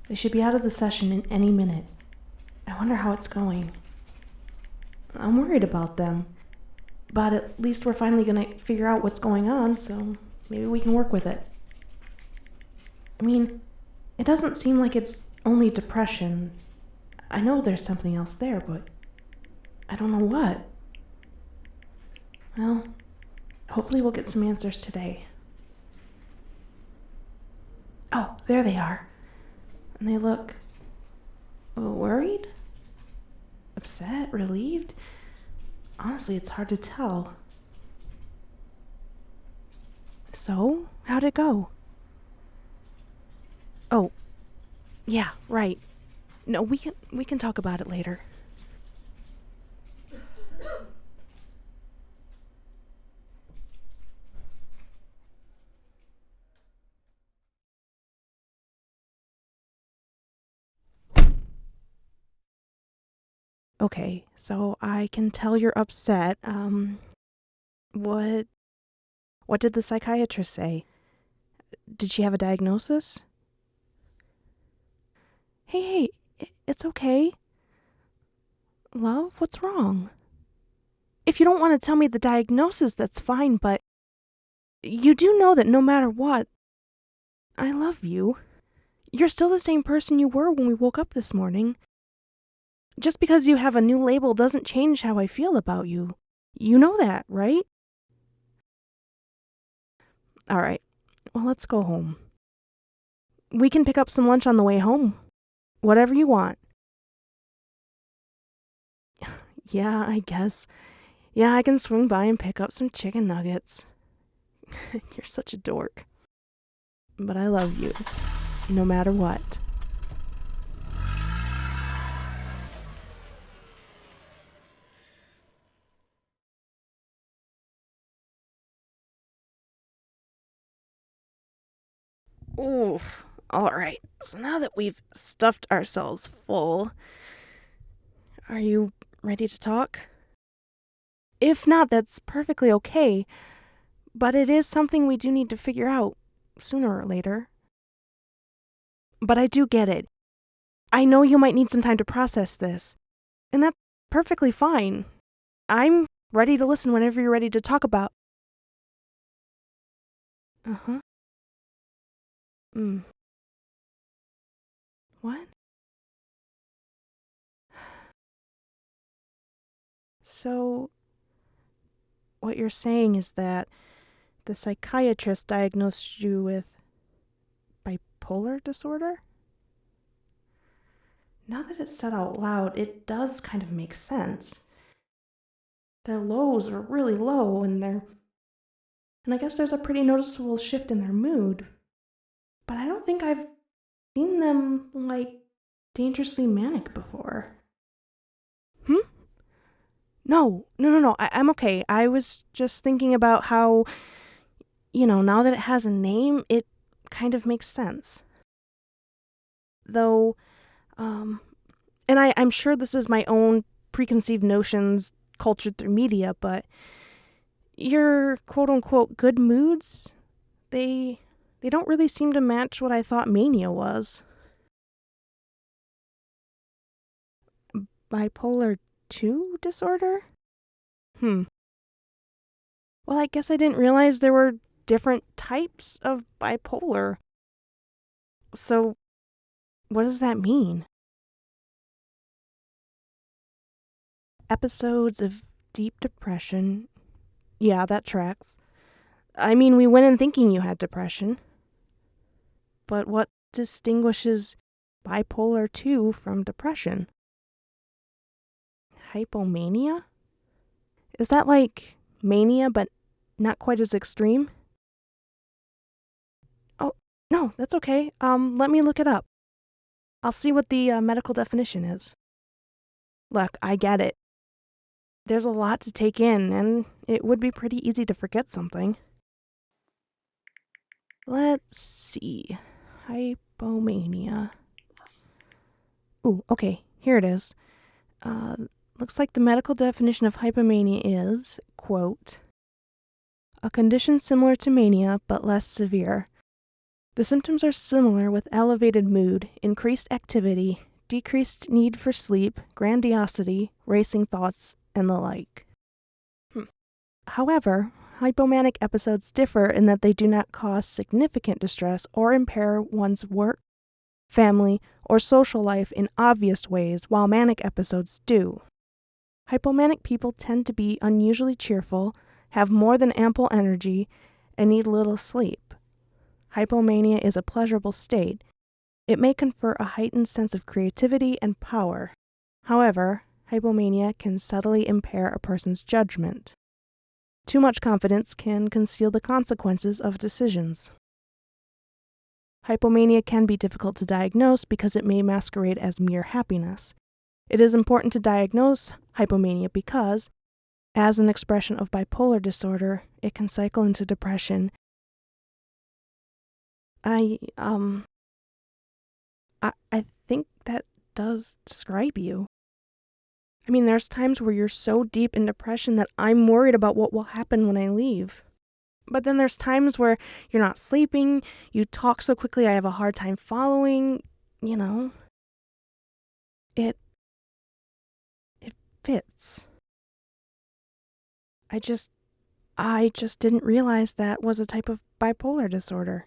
They should be out of the session in any minute. I wonder how it's going. I'm worried about them. But at least we're finally gonna figure out what's going on, so maybe we can work with it. I mean, it doesn't seem like it's only depression. I know there's something else there, but I don't know what. Well, hopefully we'll get some answers today. Oh, there they are. And they look worried? Upset? Relieved? Honestly, it's hard to tell. So, how'd it go? Oh, yeah, right. No, we can talk about it later. Okay, so I can tell you're upset. What did the psychiatrist say? Did she have a diagnosis? Hey, it's okay. Love, what's wrong? If you don't want to tell me the diagnosis, that's fine, but you do know that no matter what, I love you. You're still the same person you were when we woke up this morning. Just because you have a new label doesn't change how I feel about you. You know that, right? All right, well, let's go home. We can pick up some lunch on the way home. Whatever you want. Yeah, I guess. Yeah, I can swing by and pick up some chicken nuggets. You're such a dork. But I love you, no matter what. Oof. Alright, so now that we've stuffed ourselves full, are you ready to talk? If not, that's perfectly okay, but it is something we do need to figure out sooner or later. But I do get it. I know you might need some time to process this, and that's perfectly fine. I'm ready to listen whenever you're ready to talk about. Uh-huh. What? So, what you're saying is that the psychiatrist diagnosed you with bipolar disorder? Now that it's said out loud, it does kind of make sense. Their lows are really low, and I guess there's a pretty noticeable shift in their mood. But I don't think I've seen them, dangerously manic before. Hmm? No. I'm okay. I was just thinking about how, now that it has a name, it kind of makes sense. Though, and I'm sure this is my own preconceived notions cultured through media, but your quote-unquote good moods, they don't really seem to match what I thought mania was. Bipolar 2 disorder? Well, I guess I didn't realize there were different types of bipolar. So, what does that mean? Episodes of deep depression. Yeah, that tracks. I mean, we went in thinking you had depression. But what distinguishes bipolar 2 from depression? Hypomania? Is that like mania, but not quite as extreme? Oh, no, that's okay. Let me look it up. I'll see what the medical definition is. Look, I get it. There's a lot to take in, and it would be pretty easy to forget something. Let's see. Hypomania. Ooh, okay, here it is. Looks like the medical definition of hypomania is, quote, a condition similar to mania but less severe, The symptoms are similar with elevated mood, increased activity, decreased need for sleep, grandiosity, racing thoughts, and the like. However, hypomanic episodes differ in that they do not cause significant distress or impair one's work, family, or social life in obvious ways, while manic episodes do. Hypomanic people tend to be unusually cheerful, have more than ample energy, and need little sleep. Hypomania is a pleasurable state. It may confer a heightened sense of creativity and power. However, hypomania can subtly impair a person's judgment. Too much confidence can conceal the consequences of decisions. Hypomania can be difficult to diagnose because it may masquerade as mere happiness. It is important to diagnose hypomania because, as an expression of bipolar disorder, it can cycle into depression. I think that does describe you. I mean, there's times where you're so deep in depression that I'm worried about what will happen when I leave. But then there's times where you're not sleeping, you talk so quickly I have a hard time following, It fits. I just didn't realize that was a type of bipolar disorder.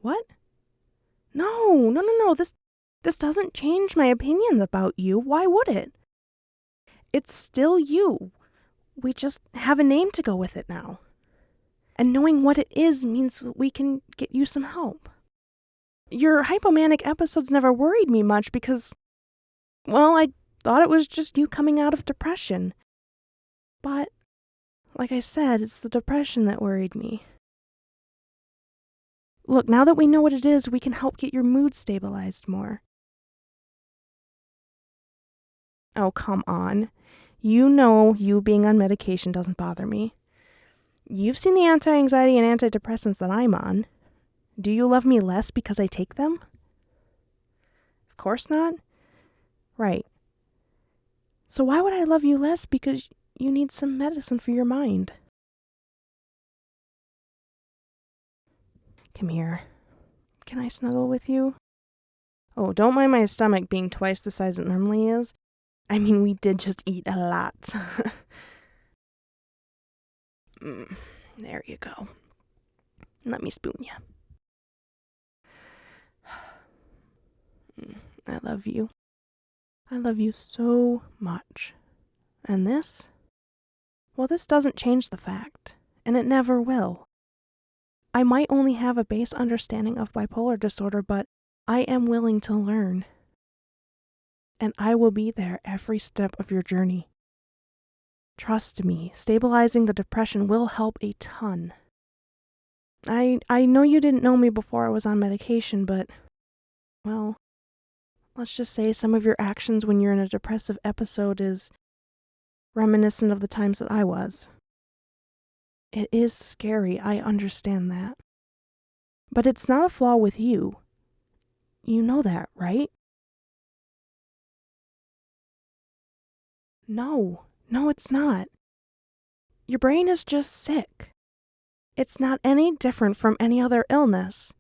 What? No. This doesn't change my opinion about you. Why would it? It's still you. We just have a name to go with it now. And knowing what it is means we can get you some help. Your hypomanic episodes never worried me much because, well, I thought it was just you coming out of depression. But, like I said, it's the depression that worried me. Look, now that we know what it is, we can help get your mood stabilized more. Oh, come on. You know you being on medication doesn't bother me. You've seen the anti-anxiety and antidepressants that I'm on. Do you love me less because I take them? Of course not. Right. So why would I love you less because you need some medicine for your mind? Come here. Can I snuggle with you? Oh, don't mind my stomach being twice the size it normally is. I mean, we did just eat a lot. There you go. Let me spoon you. I love you. I love you so much. And this? Well, this doesn't change the fact, and it never will. I might only have a base understanding of bipolar disorder, but I am willing to learn. And I will be there every step of your journey. Trust me, stabilizing the depression will help a ton. I know you didn't know me before I was on medication, but, well, let's just say some of your actions when you're in a depressive episode is reminiscent of the times that I was. It is scary, I understand that. But it's not a flaw with you. You know that, right? No, it's not. Your brain is just sick. It's not any different from any other illness.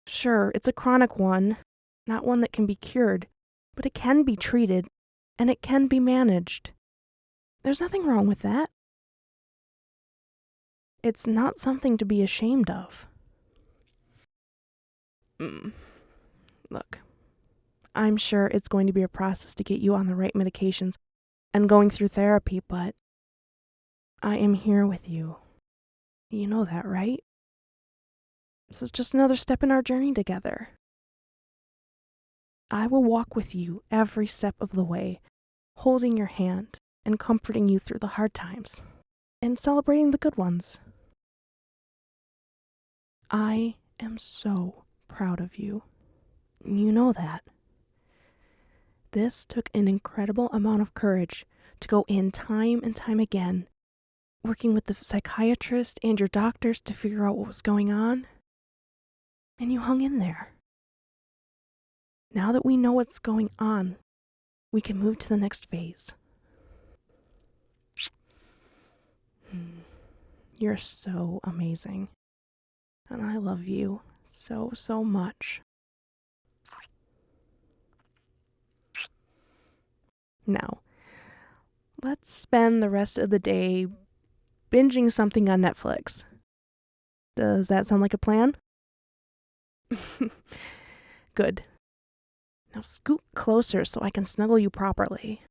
Sure, it's a chronic one, not one that can be cured, but it can be treated, and it can be managed. There's nothing wrong with that. It's not something to be ashamed of. Look, I'm sure it's going to be a process to get you on the right medications and going through therapy, but I am here with you. You know that, right? This is just another step in our journey together. I will walk with you every step of the way, holding your hand and comforting you through the hard times and celebrating the good ones. I am so proud of you. You know that. This took an incredible amount of courage to go in time and time again, working with the psychiatrist and your doctors to figure out what was going on. And you hung in there. Now that we know what's going on, we can move to the next phase. You're so amazing. And I love you so, so much. Now, let's spend the rest of the day binging something on Netflix. Does that sound like a plan? Good. Now scoot closer so I can snuggle you properly.